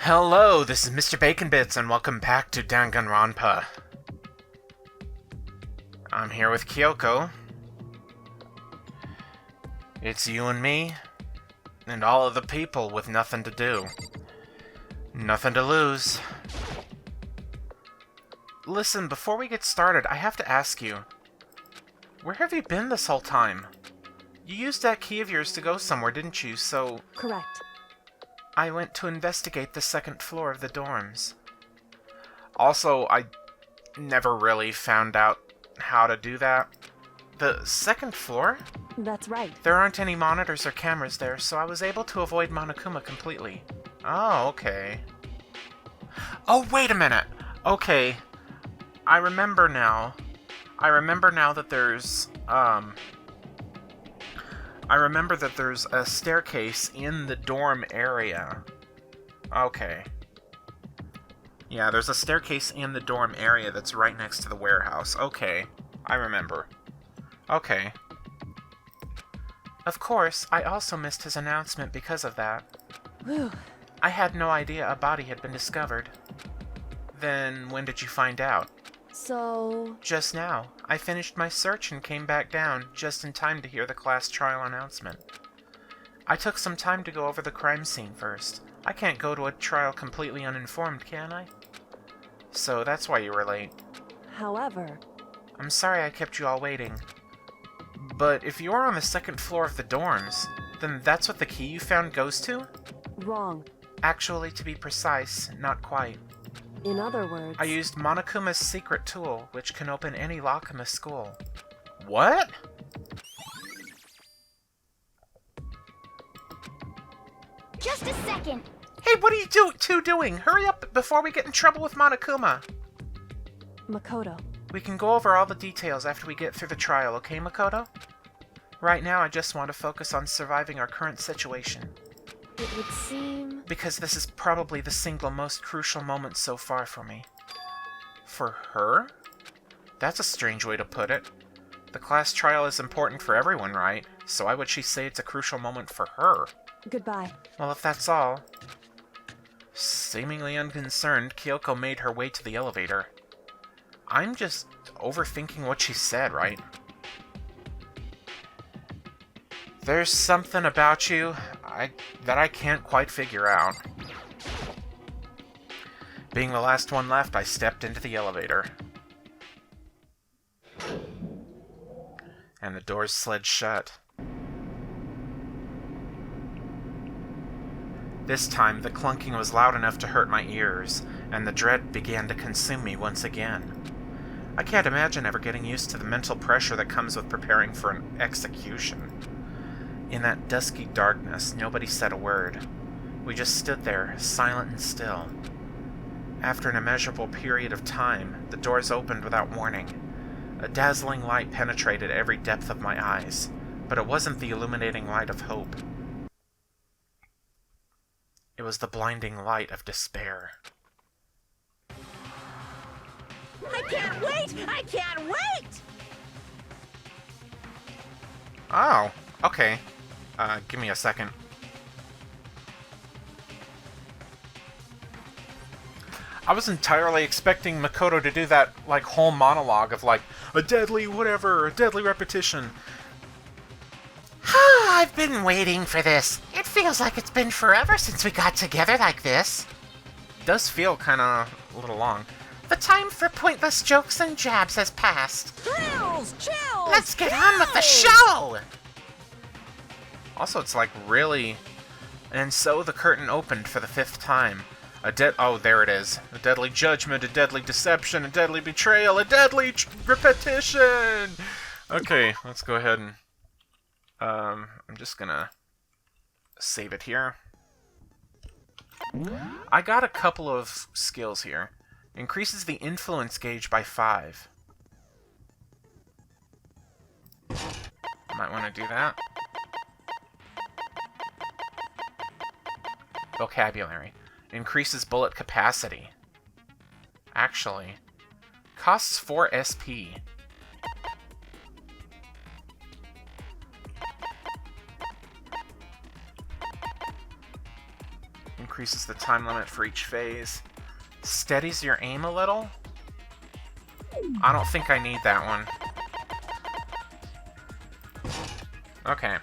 Hello, this is Mr. Bacon Bits, and welcome back to Danganronpa. I'm here with Kyoko. It's you and me, and all of the people with nothing to do. Nothing to lose. Listen, before we get started, I have to ask you, where have you been this whole time? You used that key of yours to go somewhere, didn't you? So... Correct. I went to investigate the second floor of the dorms. Also, I never really found out how to do that. The second floor? That's right. There aren't any monitors or cameras there, so I was able to avoid Monokuma completely. Oh, okay. Oh, wait a minute! Okay. I remember now that there's, I remember that there's a staircase in the dorm area. Okay. Yeah, there's a staircase in the dorm area that's right next to the warehouse. Okay. I remember. Okay. Of course, I also missed his announcement because of that. Whew. I had no idea a body had been discovered. Then, when did you find out? So... Just now. I finished my search and came back down, just in time to hear the class trial announcement. I took some time to go over the crime scene first. I can't go to a trial completely uninformed, can I? So that's why you were late. However... I'm sorry I kept you all waiting. But if you're on the second floor of the dorms, then that's what the key you found goes to? Wrong. Actually, to be precise, not quite. In other words... I used Monokuma's secret tool, which can open any lock in the school. What? Just a second! Hey, what are you two doing? Hurry up before we get in trouble with Monokuma! Makoto. We can go over all the details after we get through the trial, okay, Makoto? Right now, I just want to focus on surviving our current situation. It would seem... Because this is probably the single most crucial moment so far for me. For her? That's a strange way to put it. The class trial is important for everyone, right? So why would she say it's a crucial moment for her? Goodbye. Well, if that's all... Seemingly unconcerned, Kyoko made her way to the elevator. I'm just overthinking what she said, right? There's something about you that I can't quite figure out. Being the last one left, I stepped into the elevator. And the doors slid shut. This time, the clunking was loud enough to hurt my ears, and the dread began to consume me once again. I can't imagine ever getting used to the mental pressure that comes with preparing for an execution. In that dusky darkness, nobody said a word. We just stood there, silent and still. After an immeasurable period of time, the doors opened without warning. A dazzling light penetrated every depth of my eyes, but it wasn't the illuminating light of hope. It was the blinding light of despair. I can't wait! I can't wait! Oh, okay. Give me a second. I was entirely expecting Makoto to do that, like, whole monologue of, like, a deadly whatever, a deadly repetition. I've been waiting for this. It feels like it's been forever since we got together like this. It does feel kinda a little long. The time for pointless jokes and jabs has passed. Chills! Chills! Let's get on with the show! Also, it's like really... And so the curtain opened for the 5th time. Oh, there it is. A deadly judgment, a deadly deception, a deadly betrayal, a deadly repetition! Okay, let's go ahead and... I'm just gonna save it here. I got a couple of skills here. Increases the influence gauge by 5. Might want to do that. Vocabulary. Increases bullet capacity. Actually. Costs 4 SP. Increases the time limit for each phase. Steadies your aim a little? I don't think I need that one. Okay.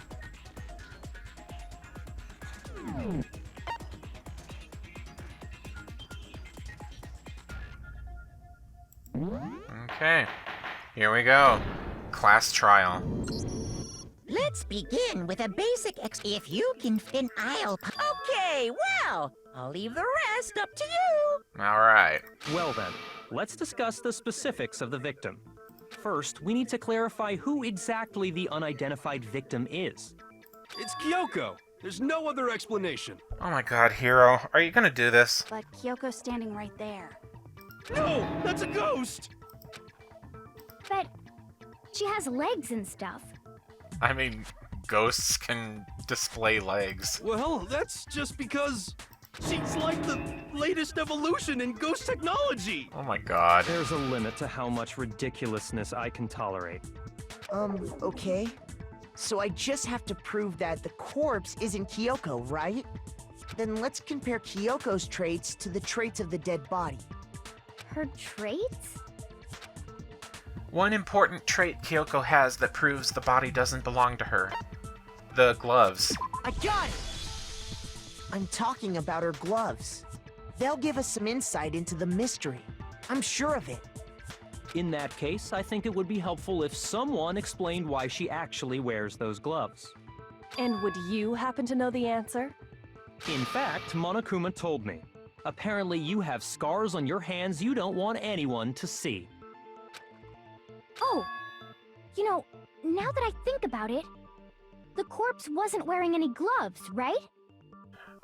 Okay. Here we go. Class trial. Let's begin with a basic if you can then Okay, well, I'll leave the rest up to you. Alright. Well then, let's discuss the specifics of the victim. First, we need to clarify who exactly the unidentified victim is. It's Kyoko. There's no other explanation. Oh my god, Hiro. Are you gonna do this? But Kyoko's standing right there. No, that's a ghost! But she has legs and stuff. I mean, ghosts can display legs. Well, that's just because she's like the latest evolution in ghost technology. Oh my god. There's a limit to how much ridiculousness I can tolerate. Okay. So I just have to prove that the corpse isn't Kyoko, right? Then let's compare Kyoko's traits to the traits of the dead body. Her traits? One important trait Kyoko has that proves the body doesn't belong to her. The gloves. I got it! I'm talking about her gloves. They'll give us some insight into the mystery. I'm sure of it. In that case, I think it would be helpful if someone explained why she actually wears those gloves. And would you happen to know the answer? In fact, Monokuma told me. Apparently you have scars on your hands you don't want anyone to see. Oh, you know, now that I think about it, the corpse wasn't wearing any gloves, right?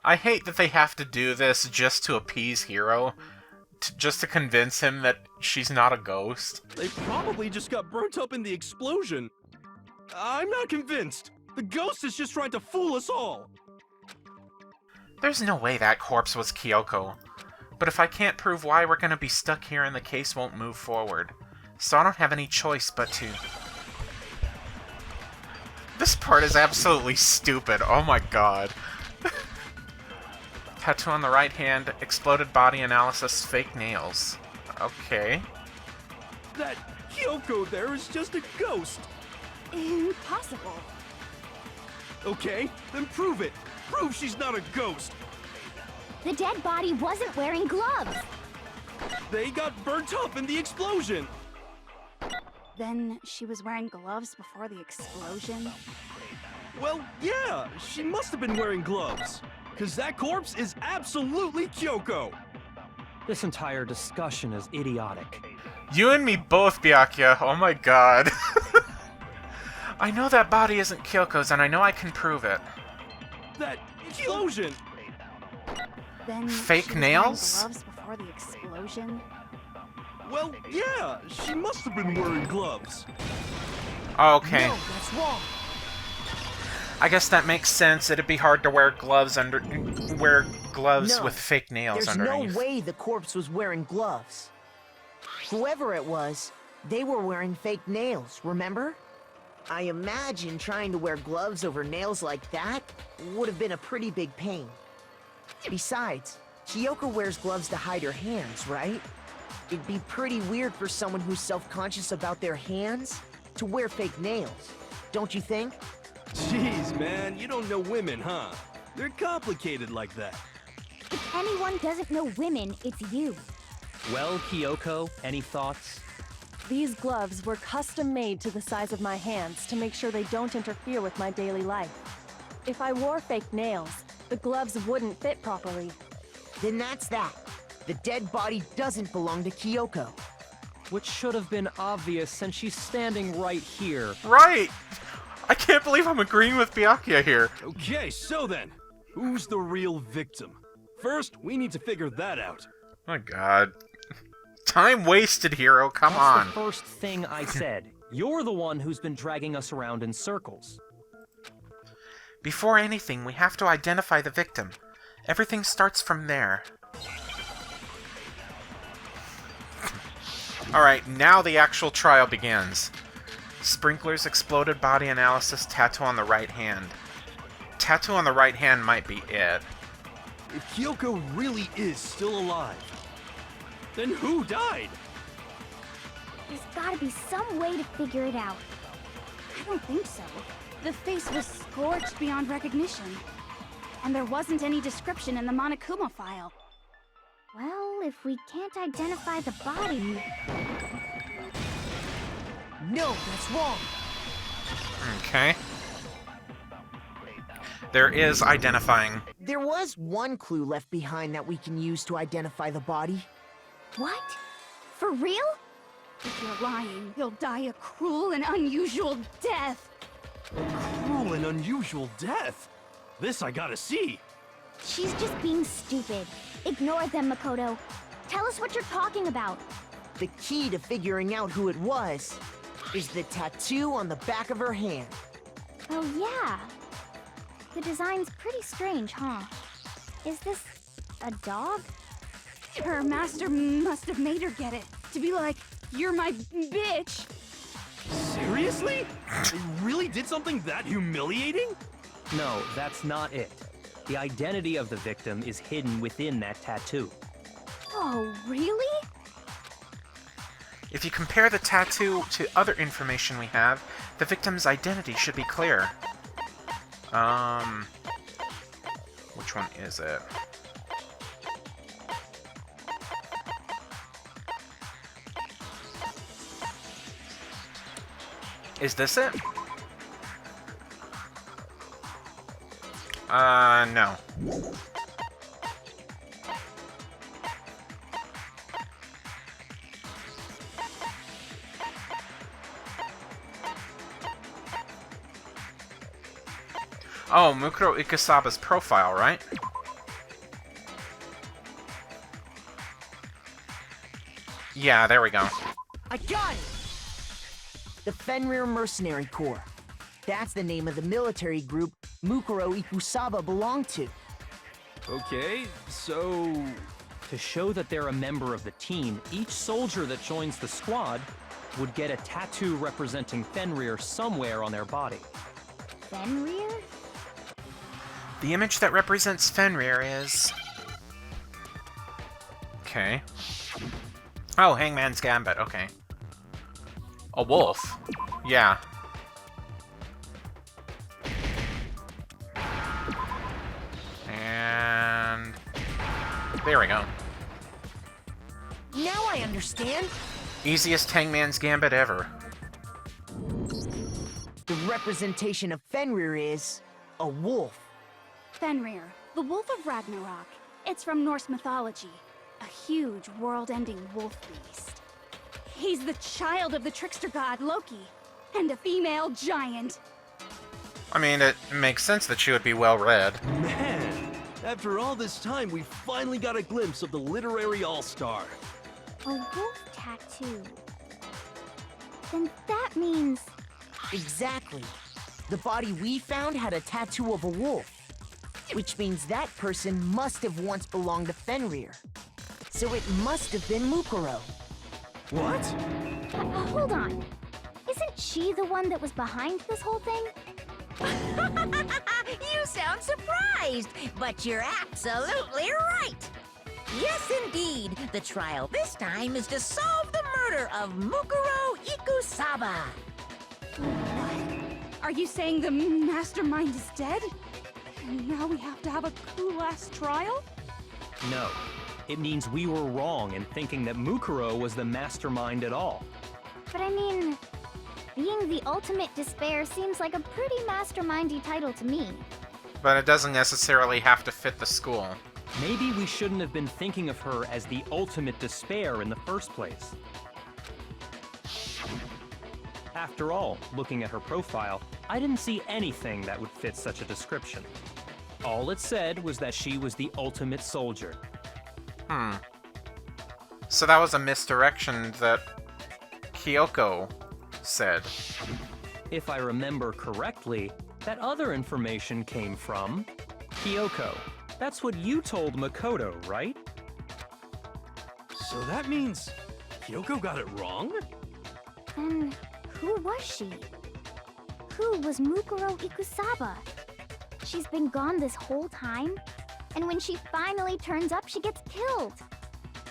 I hate that they have to do this just to appease Hiro. Just to convince him that she's not a ghost. They probably just got burnt up in the explosion. I'm not convinced. The ghost is just trying to fool us all. There's no way that corpse was Kyoko. But if I can't prove why, we're gonna be stuck here and the case won't move forward. So I don't have any choice but to... This part is absolutely stupid. Oh my god. Tattoo on the right hand, exploded body analysis, fake nails. Okay. That Kyoko there is just a ghost. Impossible. Okay, then prove it. Prove she's not a ghost. The dead body wasn't wearing gloves. They got burnt up in the explosion. Then she was wearing gloves before the explosion? Well, yeah, she must have been wearing gloves. Because that corpse is absolutely Kyoko. This entire discussion is idiotic. You and me both, Byakuya. Oh my god. I know that body isn't Kyoko's, and I know I can prove it. That explosion. Then Fake she was nails? wearing gloves before the explosion? Well, yeah, she must have been wearing gloves. Okay. No, that's wrong. I guess that makes sense. It'd be hard to wear gloves No, with fake nails There's underneath. no way the corpse was wearing gloves. Whoever it was, they were wearing fake nails, remember? I imagine trying to wear gloves over nails like that would have been a pretty big pain. Besides, Kyoko wears gloves to hide her hands, right? It'd be pretty weird for someone who's self-conscious about their hands to wear fake nails, don't you think? Jeez, man, you don't know women, huh? They're complicated like that. If anyone doesn't know women, it's you. Well, Kyoko, any thoughts? These gloves were custom made to the size of my hands to make sure they don't interfere with my daily life. If I wore fake nails, the gloves wouldn't fit properly. Then that's that. The dead body doesn't belong to Kyoko. Which should have been obvious since she's standing right here. Right! I can't believe I'm agreeing with Byakuya here. Okay, so then, who's the real victim? First, we need to figure that out. My god. Time wasted, Hiro. Come That's on. the first thing I said. You're the one who's been dragging us around in circles. Before anything, we have to identify the victim. Everything starts from there. Alright, now the actual trial begins. Sprinklers, exploded body analysis, tattoo on the right hand. Tattoo on the right hand might be it. if Kyoko really is still alive, then who died? There's gotta be some way to figure it out. I don't think so. The face was scorched beyond recognition. And there wasn't any description in the Monokuma file. Well, if we can't identify the body... No, that's wrong. Okay. There is identifying. There was one clue left behind that we can use to identify the body. What? For real? If you're lying, he'll die a cruel and unusual death. Cruel and unusual death. This I gotta see. She's just being stupid. Ignore them, Makoto. Tell us what you're talking about. The key to figuring out who it was is the tattoo on the back of her hand. Oh, yeah. The design's pretty strange, huh? Is this a dog? Her master must have made her get it. To be like, you're my bitch. Seriously? They really did something that humiliating? No, that's not it. The identity of the victim is hidden within that tattoo. Oh, really? If you compare the tattoo to other information we have, the victim's identity should be clear. Which one is it? Is this it? No. Oh, Mukuro Ikusaba's profile, right? Yeah, there we go. I got it! The Fenrir Mercenary Corps. That's the name of the military group Mukuro Ikusaba belonged to. Okay, so... To show that they're a member of the team, each soldier that joins the squad would get a tattoo representing Fenrir somewhere on their body. Fenrir? The image that represents Fenrir is... Okay. Oh, Hangman's Gambit, okay. A wolf. Yeah. And... there we go. Now I understand. Easiest Hangman's Gambit ever. The representation of Fenrir is a wolf. Fenrir, the Wolf of Ragnarok. It's from Norse mythology. A huge, world-ending wolf beast. He's the child of the trickster god Loki, and a female giant. I mean, it makes sense that she would be well-read. Man, after all this time, we finally got a glimpse of the literary all-star. A wolf tattoo. Then that means... Exactly. The body we found had a tattoo of a wolf, which means that person must have once belonged to Fenrir. So it must have been Mukuro. What? Hold on. Isn't she the one that was behind this whole thing? You sound surprised, but you're absolutely right. Yes, indeed. The trial this time is to solve the murder of Mukuro Ikusaba. What? Are you saying the mastermind is dead? And now we have to have a cool-ass trial? No. It means we were wrong in thinking that Mukuro was the mastermind at all. But I mean, being the ultimate despair seems like a pretty mastermindy title to me. But it doesn't necessarily have to fit the school. Maybe we shouldn't have been thinking of her as the ultimate despair in the first place. After all, looking at her profile, I didn't see anything that would fit such a description. All it said was that she was the ultimate soldier. So that was a misdirection that Kyoko said. If I remember correctly, that other information came from Kyoko. That's what you told Makoto, right? So that means Kyoko got it wrong? Then who was she? Who was Mukuro Ikusaba? She's been gone this whole time? And when she finally turns up, she gets killed.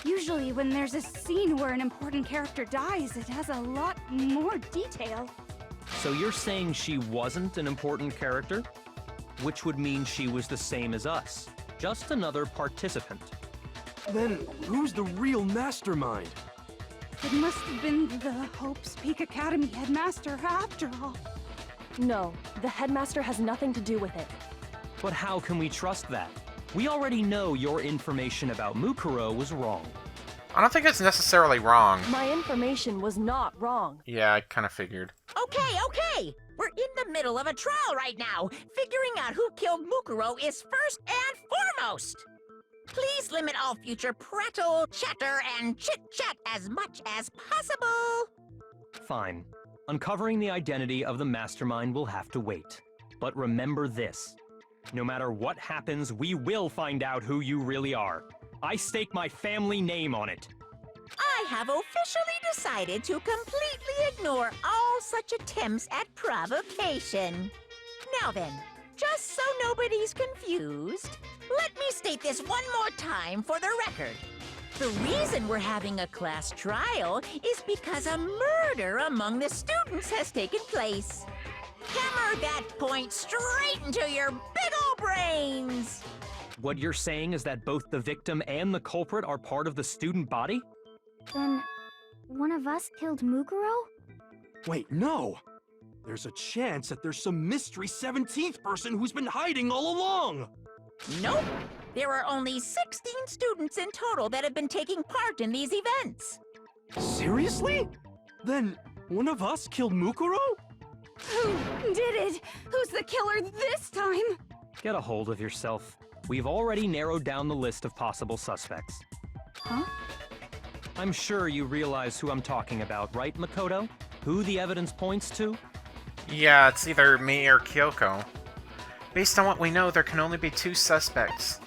Usually when there's a scene where an important character dies, it has a lot more detail. So you're saying she wasn't an important character? Which would mean she was the same as us. Just another participant. Then who's the real mastermind? It must have been the Hope's Peak Academy headmaster after all. No, the headmaster has nothing to do with it. But how can we trust that? We already know your information about Mukuro was wrong. I don't think it's necessarily wrong. My information was not wrong. Yeah, I kind of figured. Okay. We're in the middle of a trial right now. Figuring out who killed Mukuro is first and foremost. Please limit all future prattle, chatter, and chit-chat as much as possible. Fine. Uncovering the identity of the mastermind will have to wait. But remember this. No matter what happens, we will find out who you really are. I stake my family name on it. I have officially decided to completely ignore all such attempts at provocation. Now then, just so nobody's confused, let me state this one more time for the record. The reason we're having a class trial is because a murder among the students has taken place. Hammer that point straight into your big ol' brains! What you're saying is that both the victim and the culprit are part of the student body? Then, one of us killed Mukuro? Wait, no! There's a chance that there's some mystery 17th person who's been hiding all along! Nope! There are only 16 students in total that have been taking part in these events. Seriously? Then, one of us killed Mukuro? Who did it? Who's the killer this time? Get a hold of yourself. We've already narrowed down the list of possible suspects. Huh? I'm sure you realize who I'm talking about, right, Makoto? Who the evidence points to? Yeah, it's either me or Kyoko. Based on what we know, there can only be two suspects.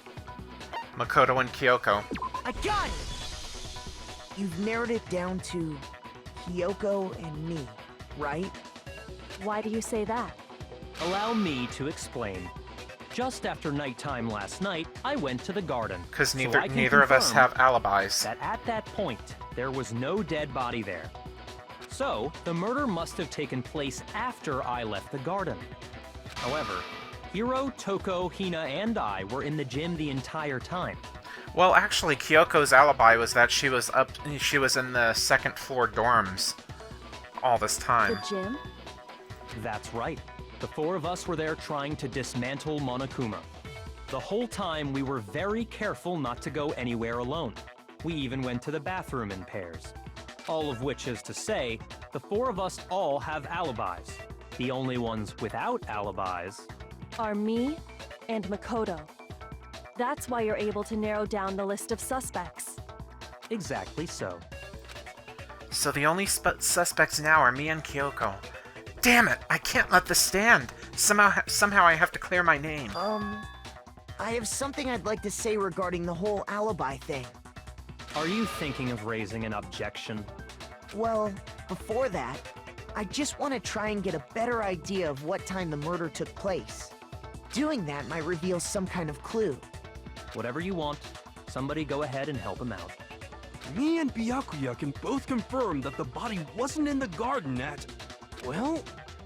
Makoto and Kyoko. I got it! You've narrowed it down to Kyoko and me, right? Why do you say that? Allow me to explain. Just after nighttime last night, I went to the garden. Because so neither of us have alibis. That at that point, there was no dead body there. So, the murder must have taken place after I left the garden. However, Hiro, Toko, Hina, and I were in the gym the entire time. Well, actually, Kyoko's alibi was that she was in the second floor dorms all this time. The gym? That's right. The four of us were there trying to dismantle Monokuma. The whole time, we were very careful not to go anywhere alone. We even went to the bathroom in pairs. All of which is to say, the four of us all have alibis. The only ones without alibis Are me and Makoto. That's why you're able to narrow down the list of suspects. Exactly so. So the only suspects now are me and Kyoko. Damn it! I can't let this stand! Somehow I have to clear my name. I have something I'd like to say regarding the whole alibi thing. Are you thinking of raising an objection? Well, before that, I just want to try and get a better idea of what time the murder took place. Doing that might reveal some kind of clue. Whatever you want. Somebody go ahead and help him out. Me and Byakuya can both confirm that the body wasn't in the garden at... Well,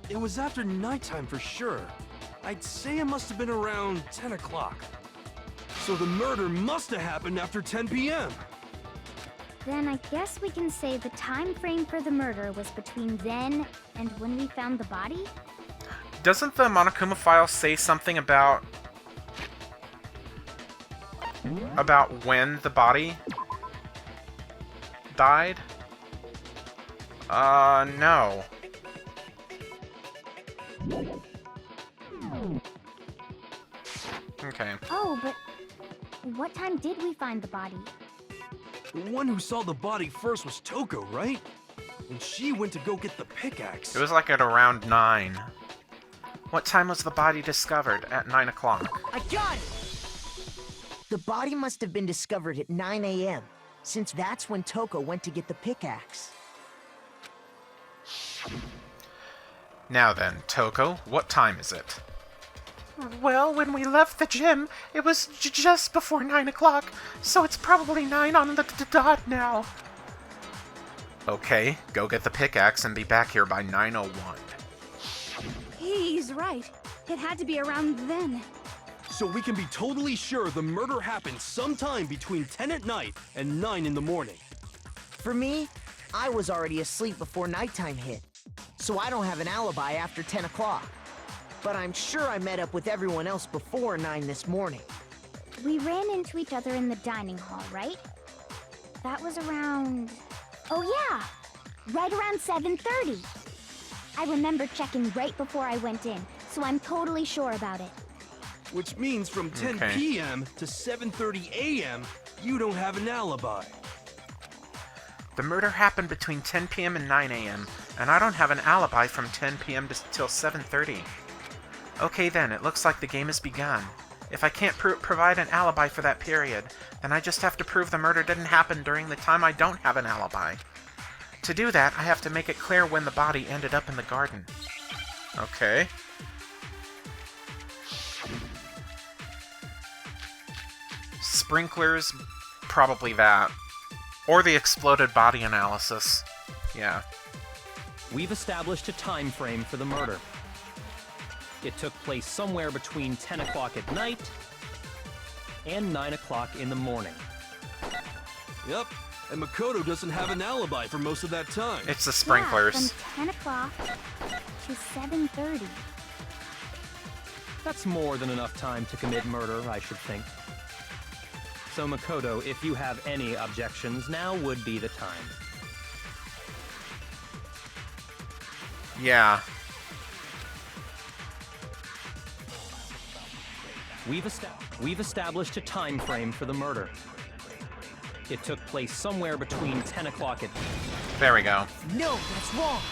it was after nighttime for sure. I'd say it must have been around 10 o'clock. So the murder must have happened after 10 p.m. Then I guess we can say the time frame for the murder was between then and when we found the body? Doesn't the Monokuma file say something about when the body died? No. Okay. Oh, but what time did we find the body? The one who saw the body first was Toko, right? And she went to go get the pickaxe. It was like at around 9. What time was the body discovered? At 9 o'clock. I got it! The body must have been discovered at 9 a.m., since that's when Toko went to get the pickaxe. Now then, Toko, what time is it? Well, when we left the gym, it was just before 9 o'clock, so it's probably 9 on the dot now. Okay, go get the pickaxe and be back here by 9:01. He's right. It had to be around then. So we can be totally sure the murder happened sometime between 10 at night and 9 in the morning. For me, I was already asleep before nighttime hit, so I don't have an alibi after 10 o'clock. But I'm sure I met up with everyone else before 9 this morning. We ran into each other in the dining hall, right? That was around... Oh yeah! Right around 7:30. I remember checking right before I went in, so I'm totally sure about it. Which means from 10 Okay. p.m. to 7:30 a.m., you don't have an alibi. The murder happened between 10 p.m. and 9 a.m., and I don't have an alibi from 10 p.m. till 7:30. Okay then, it looks like the game has begun. If I can't provide an alibi for that period, then I just have to prove the murder didn't happen during the time I don't have an alibi. To do that, I have to make it clear when the body ended up in the garden. Okay. Sprinklers, probably that. Or the exploded body analysis. Yeah. We've established a time frame for the murder. It took place somewhere between 10 o'clock at night and 9 o'clock in the morning. Yep, and Makoto doesn't have an alibi for most of that time. It's the sprinklers. Yeah, from 10 o'clock to 7:30. That's more than enough time to commit murder, I should think. So Makoto, if you have any objections, now would be the time. Yeah. We've established a time frame for the murder. It took place somewhere between 10 o'clock at... There we go. No, that's wrong.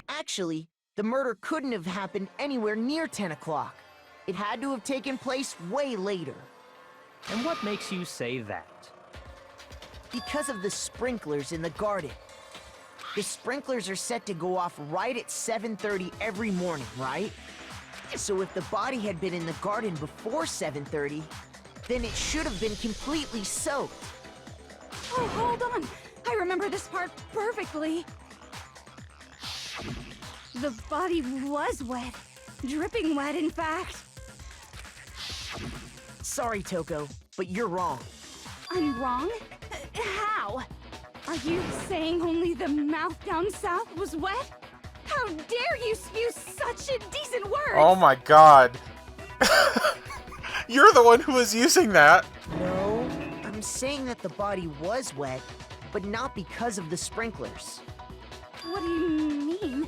Actually, the murder couldn't have happened anywhere near 10 o'clock. It had to have taken place way later. And what makes you say that? Because of the sprinklers in the garden. The sprinklers are set to go off right at 7:30 every morning, right? So if the body had been in the garden before 7:30, then it should have been completely soaked. Oh, hold on. I remember this part perfectly. The body was wet. Dripping wet, in fact. Sorry, Toko, but you're wrong. I'm wrong? How? Are you saying only the mouth down south was wet? How dare you spew such indecent words! Oh my god. You're the one who was using that. No, I'm saying that the body was wet, but not because of the sprinklers. What do you mean?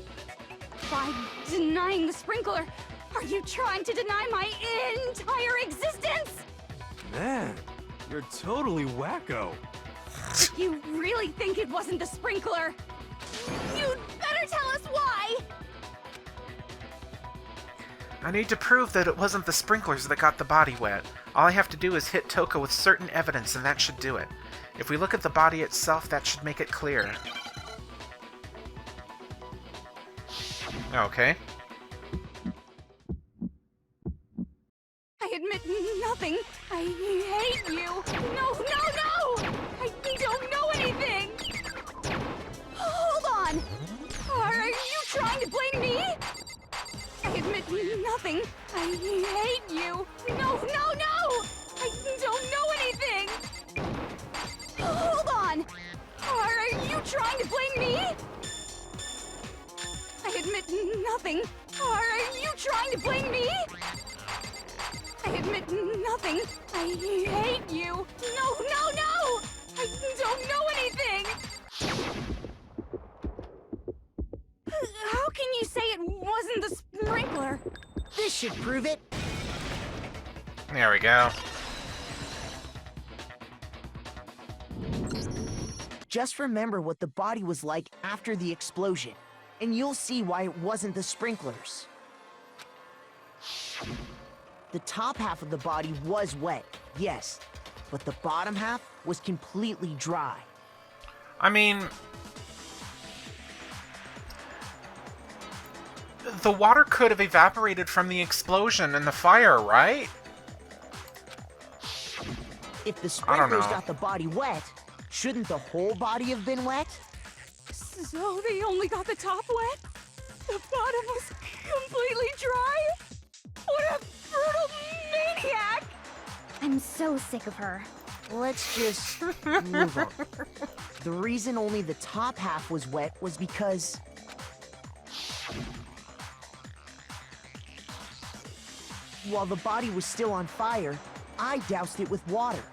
By denying the sprinkler, are you trying to deny my entire existence? Man, you're totally wacko. You really think it wasn't the sprinkler? You'd better tell us why! I need to prove that it wasn't the sprinklers that got the body wet. All I have to do is hit Toko with certain evidence and that should do it. If we look at the body itself, that should make it clear. Okay. I admit nothing. I hate you. No, no, no! I don't know anything! Hold on! Are you trying to blame me? I admit nothing. I hate you. No, no, no! I don't know anything! Hold on! Are you trying to blame me? I admit nothing. Are you trying to blame me? I admit nothing. I hate you. No, no, no! I don't know anything! How can you say it wasn't the sprinkler? This should prove it. There we go. Just remember what the body was like after the explosion, and you'll see why it wasn't the sprinklers. The top half of the body was wet, yes, but the bottom half was completely dry. I mean, the water could have evaporated from the explosion and the fire, right? If the I don't sprinklers know. got the body wet, shouldn't the whole body have been wet? So they only got the top wet? The bottom was completely dry? What a brutal maniac! I'm so sick of her. Let's just move on. The reason only the top half was wet was because... while the body was still on fire, I doused it with water.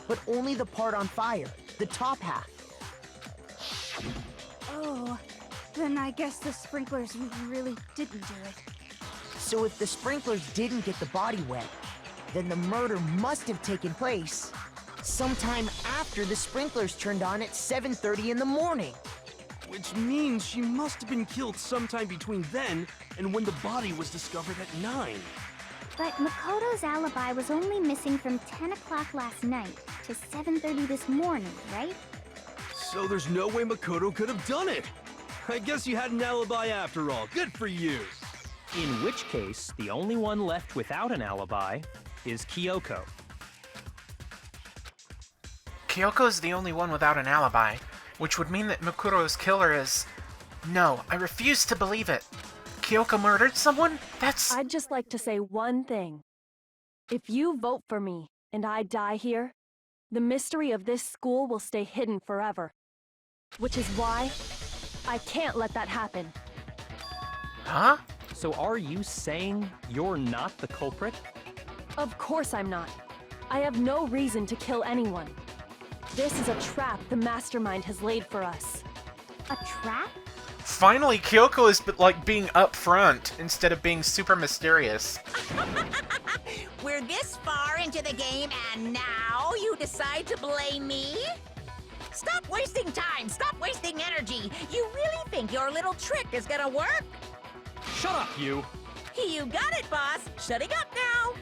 But only the part on fire, the top half. Oh, then I guess the sprinklers really didn't do it. So if the sprinklers didn't get the body wet, then the murder must have taken place sometime after the sprinklers turned on at 7:30 in the morning. Which means she must have been killed sometime between then and when the body was discovered at 9. But Makoto's alibi was only missing from 10 o'clock last night to 7:30 this morning, right? So there's no way Makoto could have done it. I guess you had an alibi after all. Good for you. In which case, the only one left without an alibi is Kyoko. Kyoko's the only one without an alibi, which would mean that Makoto's killer is... No, I refuse to believe it. Kyoko murdered someone? That's... I'd just like to say one thing. If you vote for me and I die here, the mystery of this school will stay hidden forever. Which is why I can't let that happen. Huh? So are you saying you're not the culprit? Of course I'm not. I have no reason to kill anyone. This is a trap the mastermind has laid for us. A trap? Finally, Kyoko is like being upfront instead of being super mysterious. We're this far into the game, and now you decide to blame me? Stop wasting time! Stop wasting energy! You really think your little trick is gonna work? Shut up, you! You got it, boss! Shutting up now!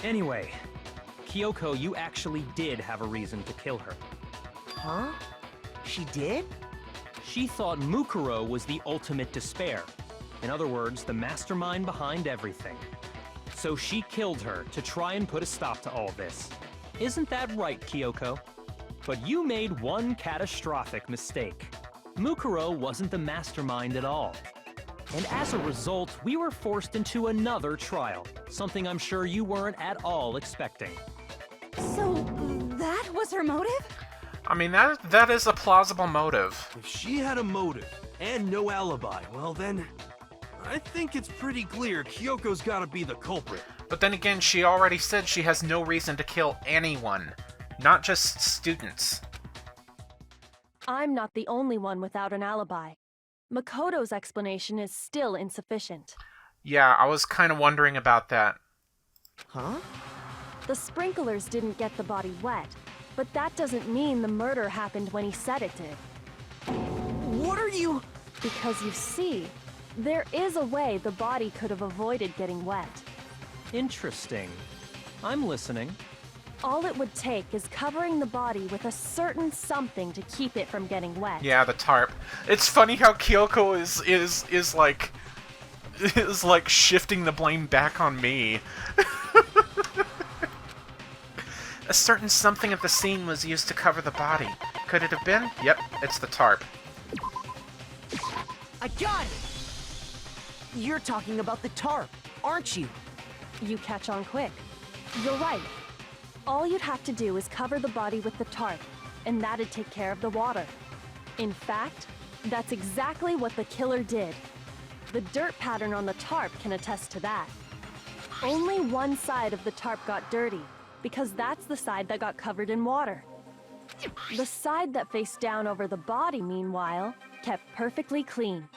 Anyway, Kyoko, you actually did have a reason to kill her. Huh? She did? She thought Mukuro was the ultimate despair. In other words, the mastermind behind everything. So she killed her to try and put a stop to all this. Isn't that right, Kyoko? But you made one catastrophic mistake. Mukuro wasn't the mastermind at all. And as a result, we were forced into another trial, something I'm sure you weren't at all expecting. So that was her motive? I mean, that is a plausible motive. If she had a motive and no alibi, well then, I think it's pretty clear Kyoko's gotta be the culprit. But then again, she already said she has no reason to kill anyone, not just students. I'm not the only one without an alibi. Makoto's explanation is still insufficient. Yeah, I was kind of wondering about that. Huh? The sprinklers didn't get the body wet, but that doesn't mean the murder happened when he said it did. What are you... Because you see, there is a way the body could have avoided getting wet. Interesting. I'm listening. All it would take is covering the body with a certain something to keep it from getting wet. Yeah, the tarp. It's funny how Kyoko is like shifting the blame back on me. A certain something at the scene was used to cover the body. Could it have been? Yep, it's the tarp. I got it! You're talking about the tarp, aren't you? You catch on quick. You're right. All you'd have to do is cover the body with the tarp, and that'd take care of the water. In fact, that's exactly what the killer did. The dirt pattern on the tarp can attest to that. Only one side of the tarp got dirty, because that's the side that got covered in water. The side that faced down over the body, meanwhile, kept perfectly clean.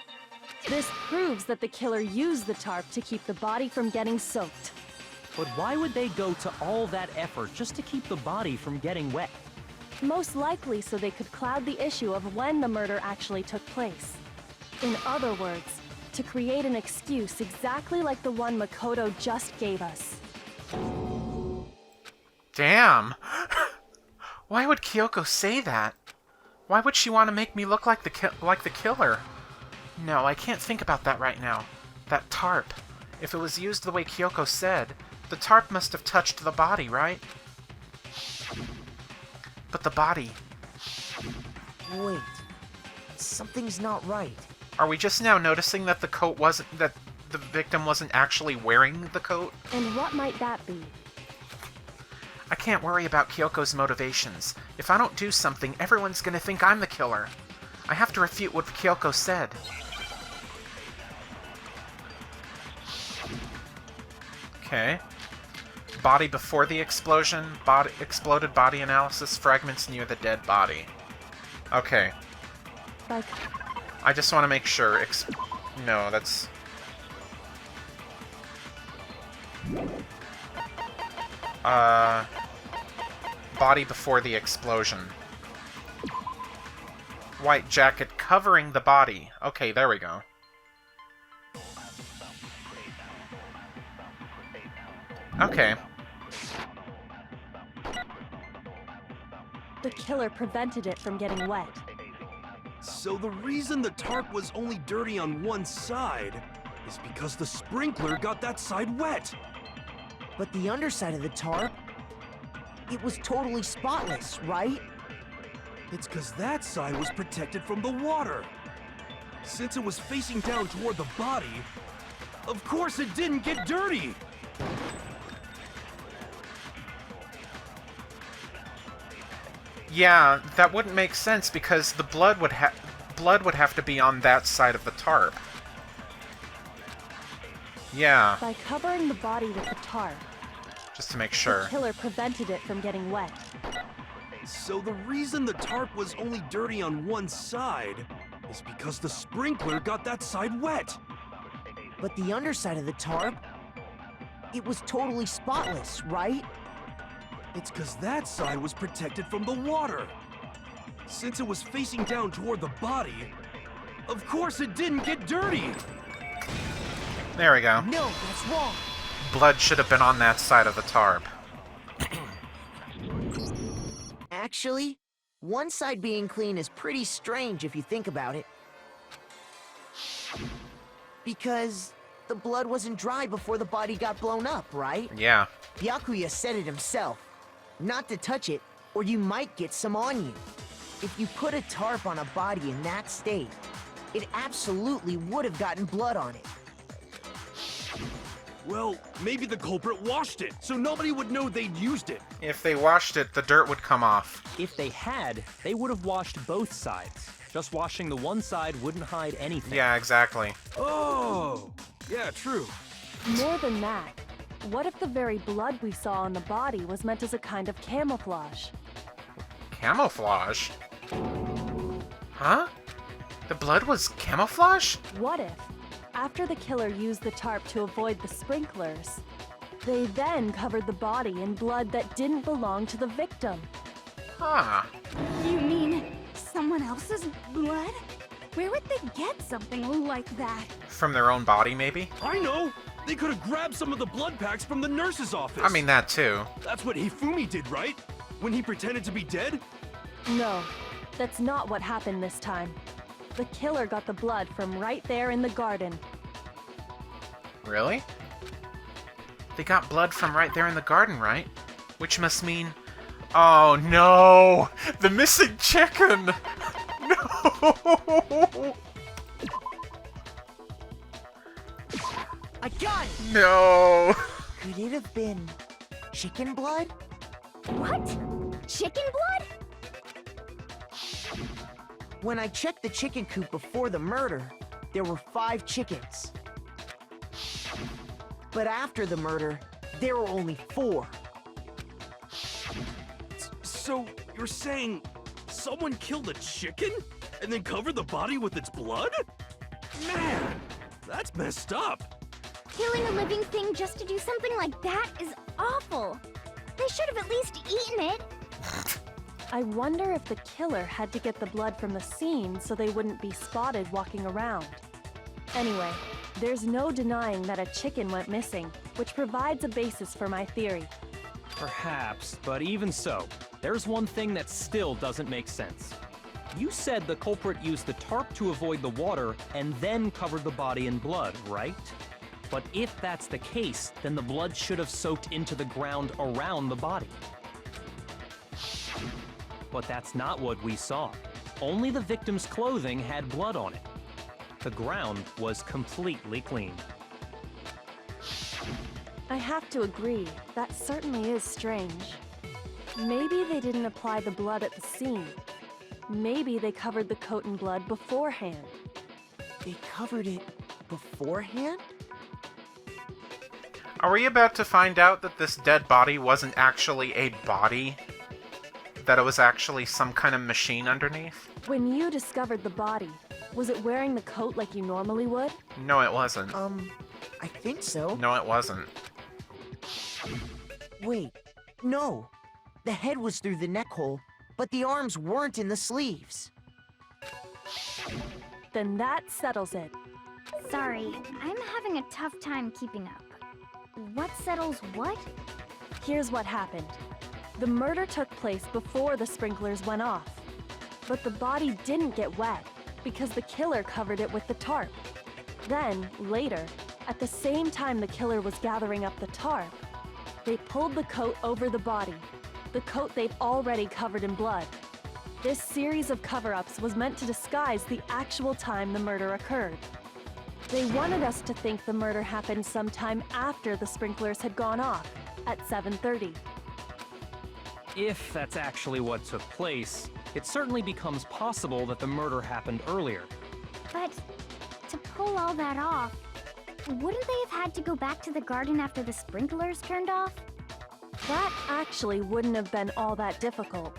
This proves that the killer used the tarp to keep the body from getting soaked. But why would they go to all that effort just to keep the body from getting wet? Most likely so they could cloud the issue of when the murder actually took place. In other words, to create an excuse exactly like the one Makoto just gave us. Damn! Why would Kyoko say that? Why would she want to make me look like the killer? No, I can't think about that right now. That tarp. If it was used the way Kyoko said, the tarp must have touched the body, right? But the body... Wait. Something's not right. Are we just now noticing that the coat wasn't... that the victim wasn't actually wearing the coat? And what might that be? I can't worry about Kyoko's motivations. If I don't do something, everyone's gonna think I'm the killer. I have to refute what Kyoko said. Okay. Body before the explosion. Exploded body analysis. Fragments near the dead body. Okay. Like, I just want to make sure. No, that's... Body before the explosion. White jacket covering the body. Okay, there we go. Okay. the killer prevented it from getting wet. So the reason the tarp was only dirty on one side is because the sprinkler got that side wet. But the underside of the tarp, it was totally spotless, right? It's because that side was protected from the water. Since it was facing down toward the body, of course it didn't get dirty. Yeah, that wouldn't make sense because the blood would have to be on that side of the tarp. Yeah. By covering the body with the tarp, Just to make the sure. killer prevented it from getting wet. So the reason the tarp was only dirty on one side is because the sprinkler got that side wet. But the underside of the tarp, it was totally spotless, right? It's because that side was protected from the water. Since it was facing down toward the body, of course it didn't get dirty. There we go. No, that's wrong. Blood should have been on that side of the tarp. Actually, one side being clean is pretty strange if you think about it. Because the blood wasn't dry before the body got blown up, right? Yeah. Byakuya said it himself. Not to touch it, or you might get some on you. If you put a tarp on a body in that state, it absolutely would have gotten blood on it. Well, maybe the culprit washed it, so nobody would know they'd used it. If they washed it, the dirt would come off. If they had, they would have washed both sides. Just washing the one side wouldn't hide anything. Yeah, exactly. Oh, yeah, true. More than that, what if the very blood we saw on the body was meant as a kind of camouflage? Camouflage? Huh? The blood was camouflage? What if, after the killer used the tarp to avoid the sprinklers, they then covered the body in blood that didn't belong to the victim? Huh. You mean someone else's blood? Where would they get something like that? From their own body, maybe? I know! They could have grabbed some of the blood packs from the nurse's office. I mean, that too. That's what Hifumi did, right? When he pretended to be dead? No, that's not what happened this time. The killer got the blood from right there in the garden. Really? They got blood from right there in the garden, right? Which must mean... Oh no! The missing chicken! No! I got it! No! Could it have been chicken blood? What? Chicken blood? When I checked the chicken coop before the murder, there were 5 chickens. But after the murder, there were only 4. So, you're saying someone killed a chicken and then covered the body with its blood? Man, that's messed up. Killing a living thing just to do something like that is awful. They should have at least eaten it. I wonder if the killer had to get the blood from the scene so they wouldn't be spotted walking around. Anyway, there's no denying that a chicken went missing, which provides a basis for my theory. Perhaps, but even so, there's one thing that still doesn't make sense. You said the culprit used the tarp to avoid the water and then covered the body in blood, right? But if that's the case, then the blood should have soaked into the ground around the body. But that's not what we saw. Only the victim's clothing had blood on it. The ground was completely clean. I have to agree, that certainly is strange. Maybe they didn't apply the blood at the scene. Maybe they covered the coat in blood beforehand. They covered it beforehand? Are we about to find out that this dead body wasn't actually a body? That it was actually some kind of machine underneath? When you discovered the body, was it wearing the coat like you normally would? No, it wasn't. I think so. No, it wasn't. Wait, no. The head was through the neck hole, but the arms weren't in the sleeves. Then that settles it. Sorry, I'm having a tough time keeping up. What settles what? Here's what happened. The murder took place before the sprinklers went off. But the body didn't get wet because the killer covered it with the tarp. Then, later, at the same time the killer was gathering up the tarp, they pulled the coat over the body, the coat they'd already covered in blood. This series of cover-ups was meant to disguise the actual time the murder occurred. They wanted us to think the murder happened sometime after the sprinklers had gone off, at 7:30. If that's actually what took place, it certainly becomes possible that the murder happened earlier. But to pull all that off, wouldn't they have had to go back to the garden after the sprinklers turned off? That actually wouldn't have been all that difficult.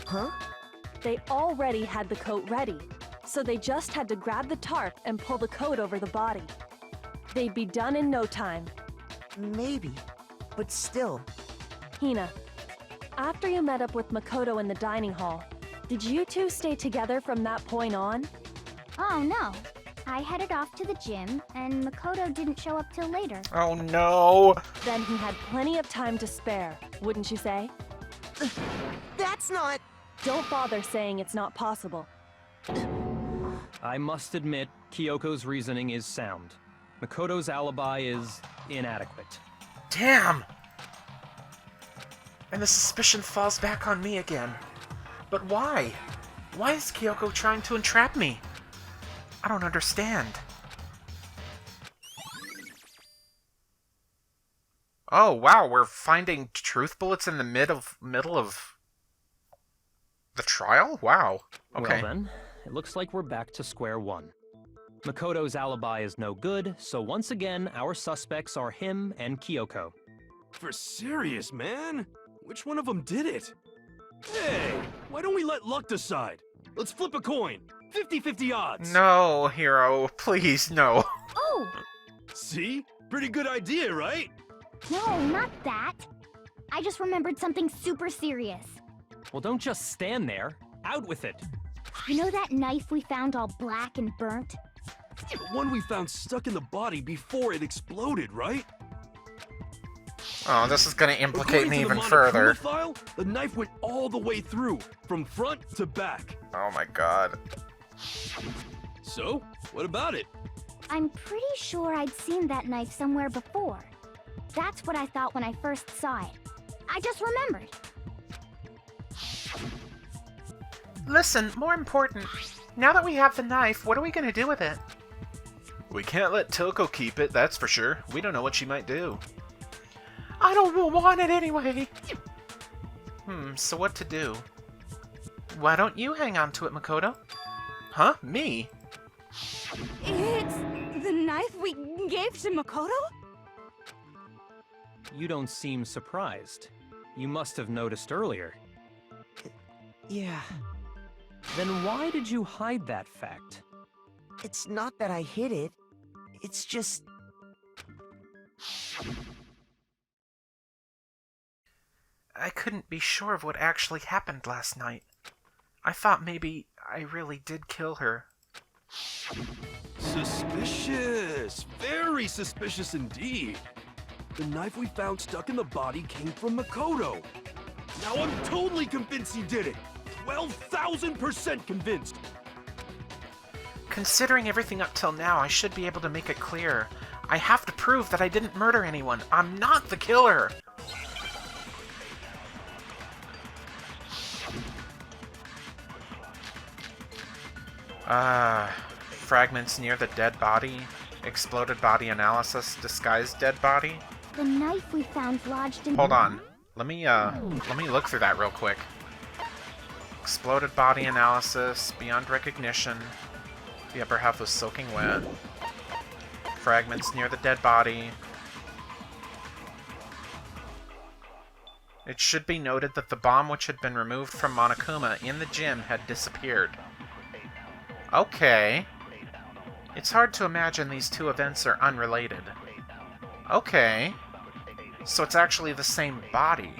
Huh? They already had the coat ready, so they just had to grab the tarp and pull the coat over the body. They'd be done in no time. Maybe, but still. Hina, after you met up with Makoto in the dining hall, did you two stay together from that point on? Oh no. I headed off to the gym, and Makoto didn't show up till later. Oh no! Then he had plenty of time to spare, wouldn't you say? That's not... Don't bother saying it's not possible. I must admit, Kyoko's reasoning is sound. Makoto's alibi is inadequate. Damn! And the suspicion falls back on me again. But why? Why is Kyoko trying to entrap me? I don't understand. Oh, wow, we're finding truth bullets in the middle of the trial? Wow. Okay. Well then, it looks like we're back to square one. Makoto's alibi is no good, so once again, our suspects are him and Kyoko. For serious, man? Which one of them did it? Hey, why don't we let luck decide? Let's flip a coin. 50-50 odds. No, Hero, please, no. Oh! See? Pretty good idea, right? No, not that. I just remembered something super serious. Well, don't just stand there. Out with it. You know that knife we found all black and burnt? The one we found stuck in the body before it exploded, right? Oh, this is gonna implicate According me to the even Monokuma further. File, the knife went all the way through, from front to back. Oh my god. So, what about it? I'm pretty sure I'd seen that knife somewhere before. That's what I thought when I first saw it. I just remembered. Listen, more important. Now that we have the knife, what are we gonna do with it? We can't let Toko keep it, that's for sure. We don't know what she might do. I don't want it anyway. So what to do? Why don't you hang on to it, Makoto? Huh? Me? It's the knife we gave to Makoto? You don't seem surprised. You must have noticed earlier. Yeah, Then why did you hide that fact? it's not that I hid it. It's just... I couldn't be sure of what actually happened last night. I thought maybe I really did kill her. Suspicious! Very suspicious indeed. The knife we found stuck in the body came from Makoto. Now I'm totally convinced he did it. 12,000% convinced. Considering everything up till now, I should be able to make it clear. I have to prove that I didn't murder anyone. I'm not the killer! Fragments near the dead body. Exploded body analysis. Disguised dead body. The knife we found lodged in... Hold on. Let me look through that real quick. Exploded body analysis. Beyond recognition. The upper half was soaking wet. Fragments near the dead body. It should be noted that the bomb which had been removed from Monokuma in the gym had disappeared. Okay. It's hard to imagine these two events are unrelated. Okay. So it's actually the same body.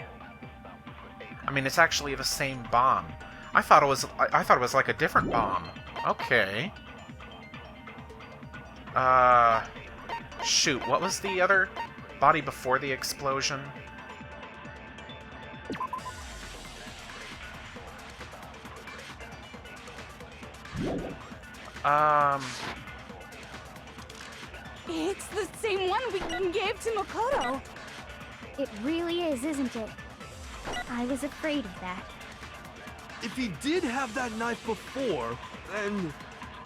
I mean, it's actually the same bomb. I thought it was like a different bomb. Okay. Shoot, what was the other body before the explosion? It's the same one we gave to Makoto. It really is, isn't it? I was afraid of that. If he did have that knife before, then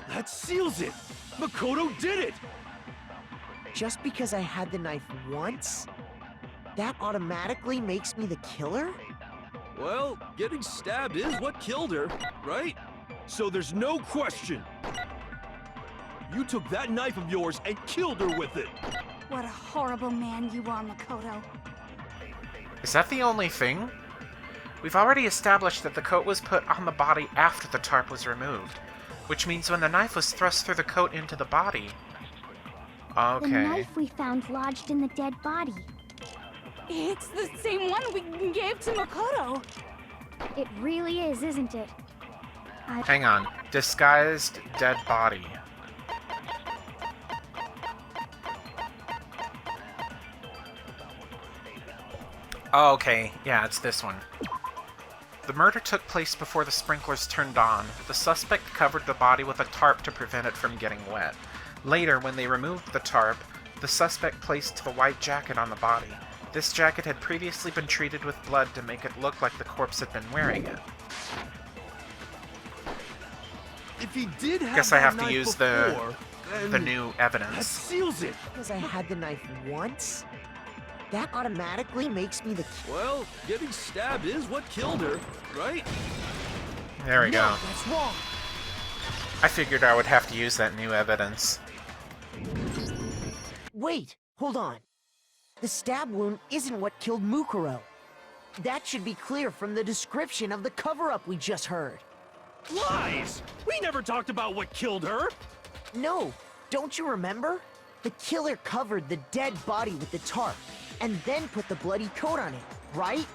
that seals it. Makoto did it! Just because I had the knife once, that automatically makes me the killer? Well, getting stabbed is what killed her, right? So there's no question. You took that knife of yours and killed her with it. What a horrible man you are, Makoto. Is that the only thing? We've already established that the coat was put on the body after the tarp was removed, which means when the knife was thrust through the coat into the body. Okay. The knife we found lodged in the dead body. It's the same one we gave to Makoto. It really is, isn't it? Hang on. Disguised dead body. Oh, okay. Yeah, it's this one. The murder took place before the sprinklers turned on. The suspect covered the body with a tarp to prevent it from getting wet. Later, when they removed the tarp, the suspect placed the white jacket on the body. This jacket had previously been treated with blood to make it look like the corpse had been wearing it. If he did have Guess I have that to knife use before, the then new that evidence. seals it. Because I had the knife once, that automatically makes me the killer. Well, getting stabbed is what killed her, right? There we No, go. that's wrong. I figured I would have to use that new evidence. Wait, hold on. The stab wound isn't what killed Mukuro. That should be clear from the description of the cover-up we just heard. Lies! We never talked about what killed her! No, don't you remember? The killer covered the dead body with the tarp, and then put the bloody coat on it, right?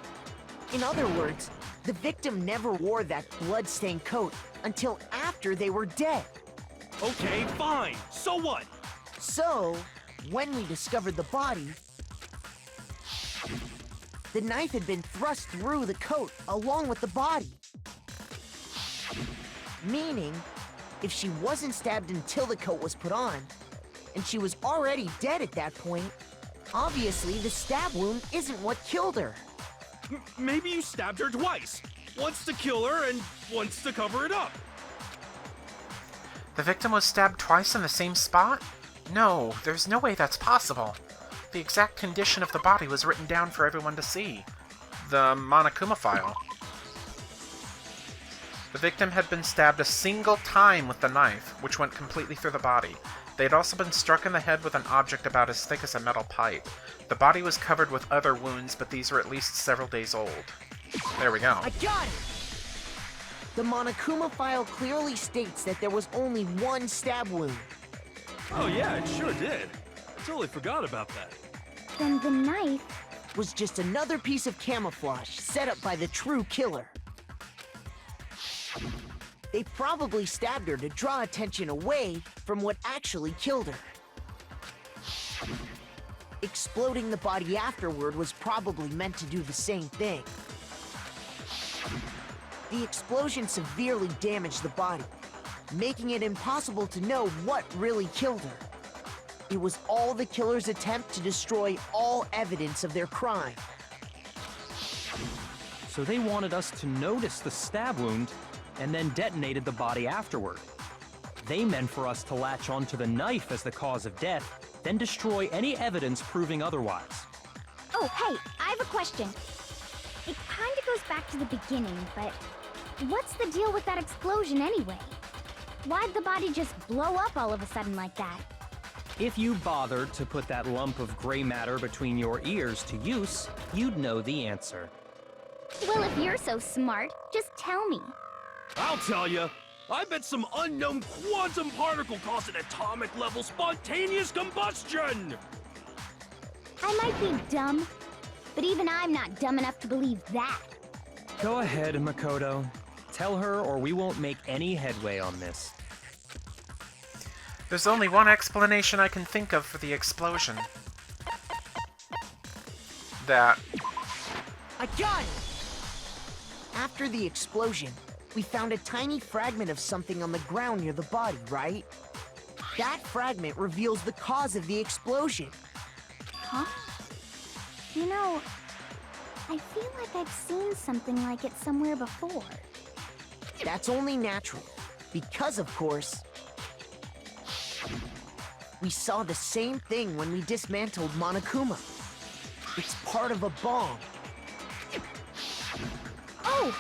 In other words, the victim never wore that blood-stained coat until after they were dead. Okay, fine. So what? So, when we discovered the body, the knife had been thrust through the coat along with the body. Meaning, if she wasn't stabbed until the coat was put on, and she was already dead at that point, obviously the stab wound isn't what killed her. Maybe you stabbed her twice. Once to kill her and once to cover it up. The victim was stabbed twice in the same spot? No, there's no way that's possible. The exact condition of the body was written down for everyone to see. The Monokuma file. The victim had been stabbed a single time with the knife, which went completely through the body. They had also been struck in the head with an object about as thick as a metal pipe. The body was covered with other wounds, but these were at least several days old. There we go. I got it! The Monokuma file clearly states that there was only one stab wound. Oh yeah, it sure did. I totally forgot about that. Then the knife... Was just another piece of camouflage set up by the true killer. They probably stabbed her to draw attention away from what actually killed her. Exploding the body afterward was probably meant to do the same thing. The explosion severely damaged the body, making it impossible to know what really killed her. It was all the killer's attempt to destroy all evidence of their crime. So they wanted us to notice the stab wound and then detonated the body afterward. They meant for us to latch onto the knife as the cause of death, then destroy any evidence proving otherwise. Oh, hey, I have a question. It kinda goes back to the beginning, but what's the deal with that explosion anyway? Why'd the body just blow up all of a sudden like that? If you bothered to put that lump of gray matter between your ears to use, you'd know the answer. Well, if you're so smart, just tell me. I'll tell you. I bet some unknown quantum particle caused an atomic-level spontaneous combustion! I might be dumb, but even I'm not dumb enough to believe that. Go ahead, Makoto. Tell her or we won't make any headway on this. There's only one explanation I can think of for the explosion. That... I got it! After the explosion, we found a tiny fragment of something on the ground near the body, right? That fragment reveals the cause of the explosion. Huh? You know, I feel like I've seen something like it somewhere before. That's only natural, because of course, we saw the same thing when we dismantled Monokuma. It's part of a bomb. Oh!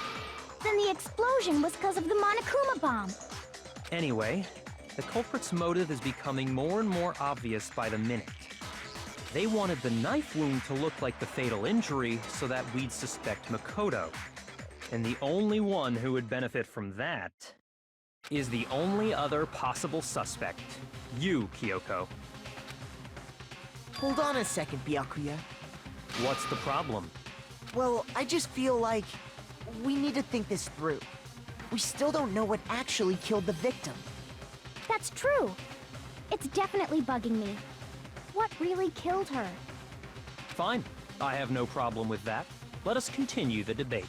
Then the explosion was because of the Monokuma bomb. Anyway, the culprit's motive is becoming more and more obvious by the minute. They wanted the knife wound to look like the fatal injury so that we'd suspect Makoto. And the only one who would benefit from that is the only other possible suspect, you, Kyoko. Hold on a second, Byakuya. What's the problem? Well, I just feel like we need to think this through. We still don't know what actually killed the victim. That's true. It's definitely bugging me. What really killed her? Fine, I have no problem with that. Let us continue the debate.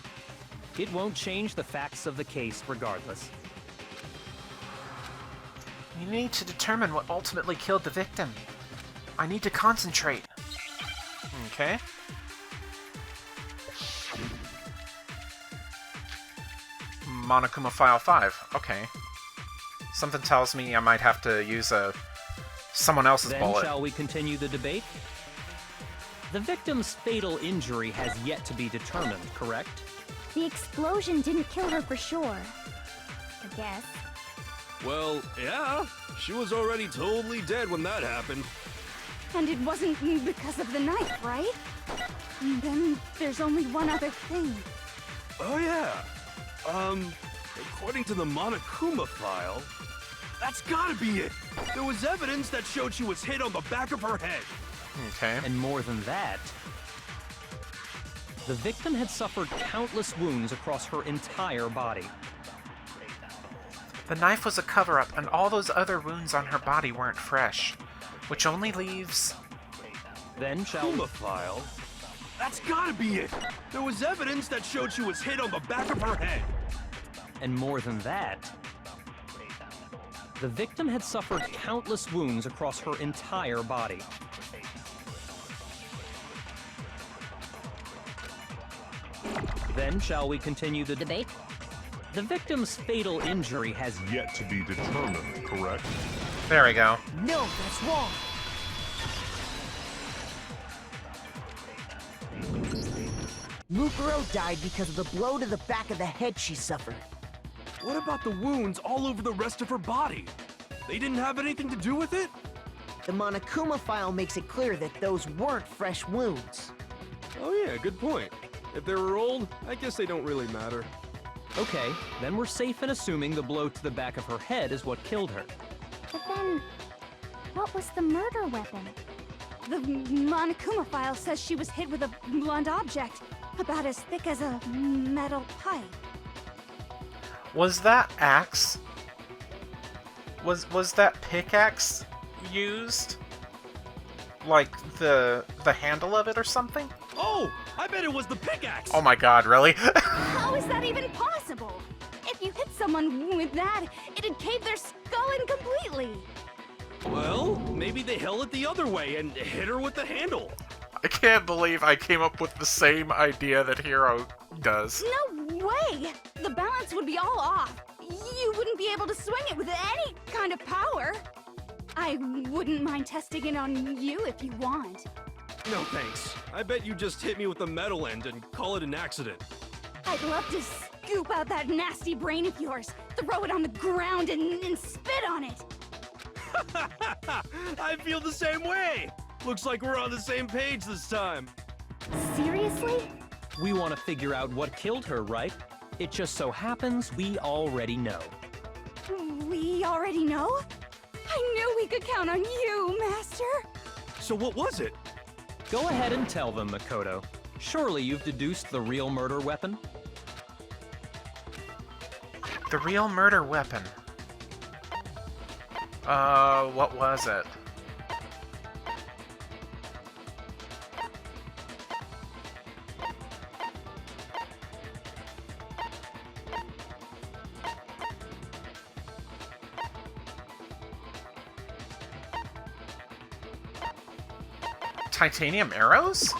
It won't change the facts of the case regardless. You need to determine what ultimately killed the victim. I need to concentrate. Okay. Monokuma File 5. Okay. Something tells me I might have to use someone else's Then bullet. shall we continue the debate? The victim's fatal injury has yet to be determined, correct? The explosion didn't kill her for sure. I guess. Well, yeah. She was already totally dead when that happened. And it wasn't because of the knife, right? And then there's only one other thing. Oh yeah. According to the Monokuma file, that's gotta be it. There was evidence that showed she was hit on the back of her head. Okay. And more than that, the victim had suffered countless wounds across her entire body. The knife was a cover-up, and all those other wounds on her body weren't fresh, which only leaves... Then shall we... Monokuma file? That's gotta be it. There was evidence that showed she was hit on the back of her head. And more than that, the victim had suffered countless wounds across her entire body. Then shall we continue the debate? The victim's fatal injury has Yet to be determined, correct? There we go. No, that's wrong. Mukuro died because of the blow to the back of the head she suffered. What about the wounds all over the rest of her body? They didn't have anything to do with it? The Monokuma file makes it clear that those weren't fresh wounds. Oh yeah, good point. If they were old, I guess they don't really matter. Okay, then we're safe in assuming the blow to the back of her head is what killed her. But then, what was the murder weapon? The Monokuma file says she was hit with a blunt object, about as thick as a metal pipe. Was that axe? Was that pickaxe used? Like, the handle of it or something? Oh, I bet it was the pickaxe! Oh my god, really? How is that even possible? If you hit someone with that, it'd cave their skull in completely. Well, maybe they held it the other way and hit her with the handle. I can't believe I came up with the same idea that Hero does. No way! The balance would be all off. You wouldn't be able to swing it with any kind of power. I wouldn't mind testing it on you if you want. No thanks. I bet you just hit me with the metal end and call it an accident. I'd love to scoop out that nasty brain of yours, throw it on the ground, and spit on it. I feel the same way! Looks like we're on the same page this time. Seriously? We want to figure out what killed her, right? It just so happens we already know. We already know? I knew we could count on you, Master. So what was it? Go ahead and tell them, Makoto. Surely you've deduced the real murder weapon? The real murder weapon. What was it? Titanium arrows?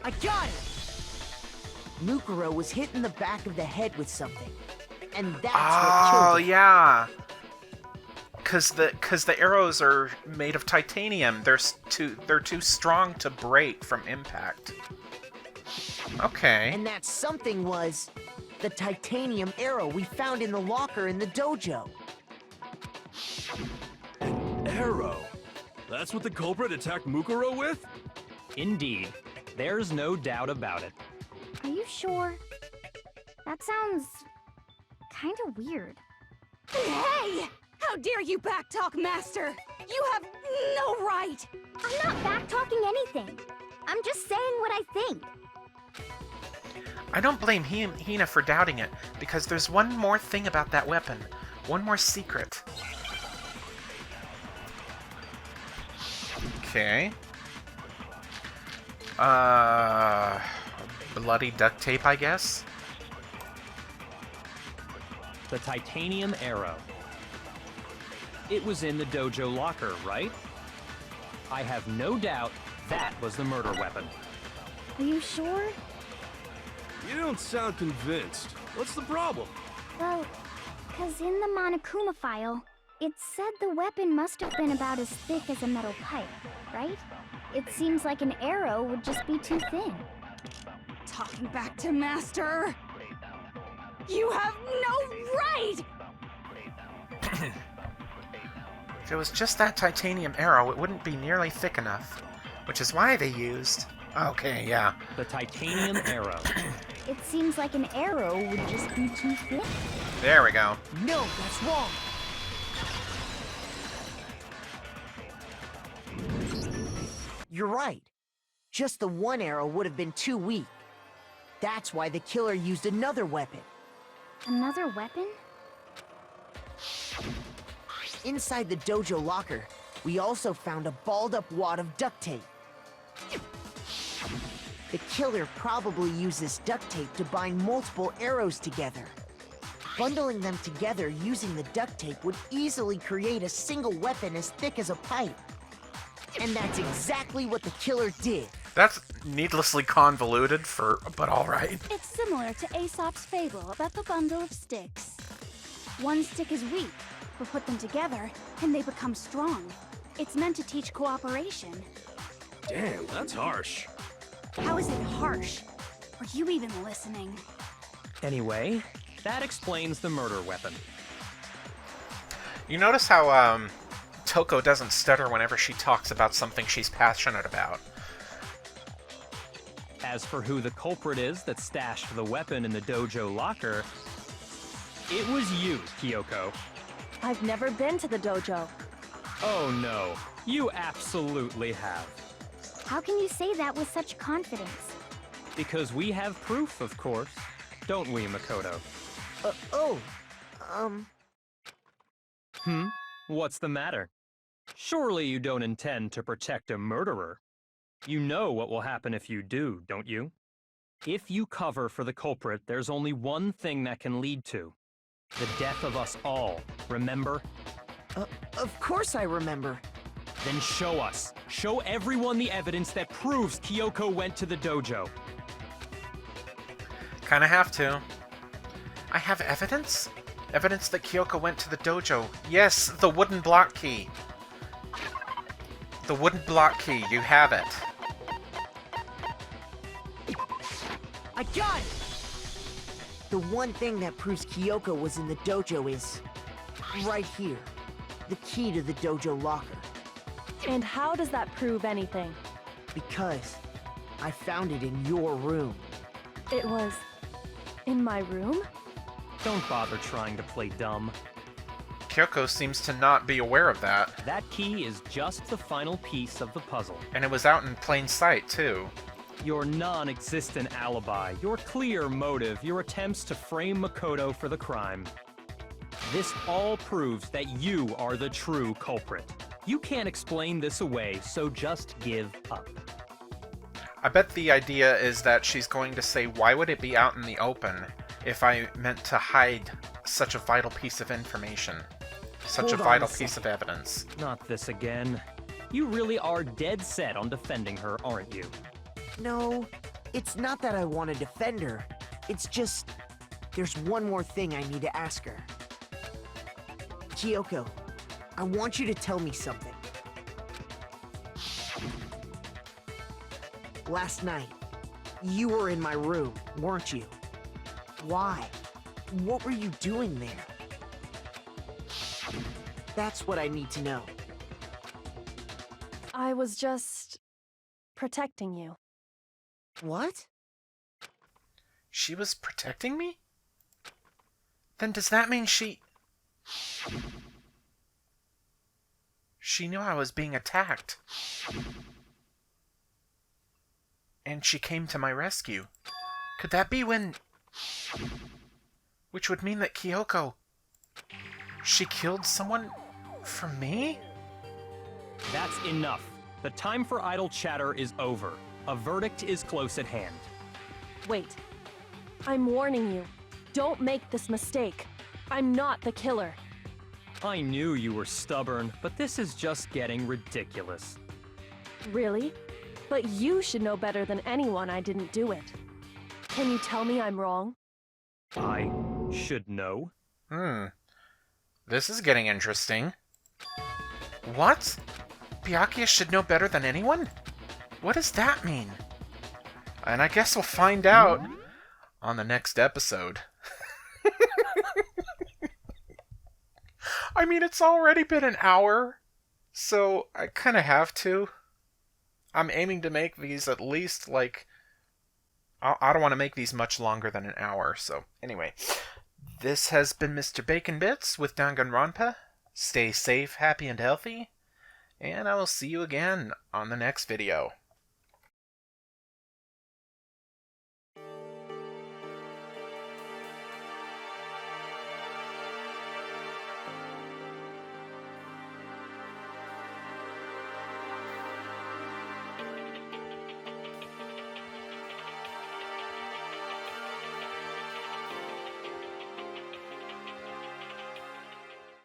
I got it! Mukuro was hit in the back of the head with something. And that's what killed him. Yeah. Cause the arrows are made of titanium. They're too strong to break from impact. Okay. And that something was the titanium arrow we found in the locker in the dojo. Arrow. That's what the culprit attacked Mukuro with? Indeed. There's no doubt about it. Are you sure? That sounds kind of weird. Hey! How dare you backtalk, Master? You have no right! I'm not back-talking anything. I'm just saying what I think. I don't blame Hina for doubting it, because there's one more thing about that weapon. One more secret. Okay. Bloody duct tape, I guess? The titanium arrow. It was in the dojo locker, right? I have no doubt that was the murder weapon. Are you sure? You don't sound convinced. What's the problem? Well, because in the Monokuma file, it said the weapon must have been about as thick as a metal pipe, right? It seems like an arrow would just be too thin. Talking back to Master. You have no right! If it was just that titanium arrow, it wouldn't be nearly thick enough. Which is why they used... Okay, yeah. The titanium arrow. It seems like an arrow would just be too thin. There we go. No, that's wrong. You're right. Just the one arrow would have been too weak. That's why the killer used another weapon. Another weapon? Inside the dojo locker, we also found a balled-up wad of duct tape. The killer probably used this duct tape to bind multiple arrows together. Bundling them together using the duct tape would easily create a single weapon as thick as a pipe. And that's exactly what the killer did. That's needlessly convoluted, but alright. It's similar to Aesop's fable about the bundle of sticks. One stick is weak, but put them together, and they become strong. It's meant to teach cooperation. Damn, that's harsh. How is it harsh? Are you even listening? Anyway, that explains the murder weapon. You notice how, Toko doesn't stutter whenever she talks about something she's passionate about. As for who the culprit is that stashed the weapon in the dojo locker, it was you, Kyoko. I've never been to the dojo. Oh no, you absolutely have. How can you say that with such confidence? Because we have proof, of course. Don't we, Makoto? Oh, What's the matter? Surely you don't intend to protect a murderer. You know what will happen if you do, don't you? If you cover for the culprit, there's only one thing that can lead to the death of us all, remember? Of course I remember. Then show us. Show everyone the evidence that proves Kyoko went to the dojo. Kinda have to. I have evidence? Evidence that Kyoko went to the dojo. Yes, the wooden block key. The wooden block key, you have it. I got it! The one thing that proves Kyoko was in the dojo is right here. The key to the dojo locker. And how does that prove anything? Because I found it in your room. It was in my room? Don't bother trying to play dumb. Kyoko seems to not be aware of that. That key is just the final piece of the puzzle. And it was out in plain sight, too. Your non-existent alibi, your clear motive, your attempts to frame Makoto for the crime. This all proves that you are the true culprit. You can't explain this away, so just give up. I bet the idea is that she's going to say, why would it be out in the open if I meant to hide such a vital piece of information? Such Hold a on vital a piece of evidence. Not this again. You really are dead set on defending her, aren't you? No, it's not that I want to defend her. It's just, there's one more thing I need to ask her. Kyoko, I want you to tell me something. Last night, you were in my room, weren't you? Why? What were you doing there? That's what I need to know. I was just protecting you. What? She was protecting me? Then does that mean she knew I was being attacked? And she came to my rescue. Could that be when... Which would mean that Kyoko... She killed someone for me? That's enough. The time for idle chatter is over. A verdict is close at hand. Wait. I'm warning you. Don't make this mistake. I'm not the killer. I knew you were stubborn, but this is just getting ridiculous. Really? But you should know better than anyone I didn't do it. Can you tell me I'm wrong? I should know. This is getting interesting. What? Byakuya should know better than anyone? What does that mean? And I guess we'll find out on the next episode. I mean, it's already been an hour, so I kind of have to. I'm aiming to make these at least, like... I don't want to make these much longer than an hour, so anyway. This has been Mr. Bacon Bits with Danganronpa. Stay safe, happy, and healthy, and I will see you again on the next video.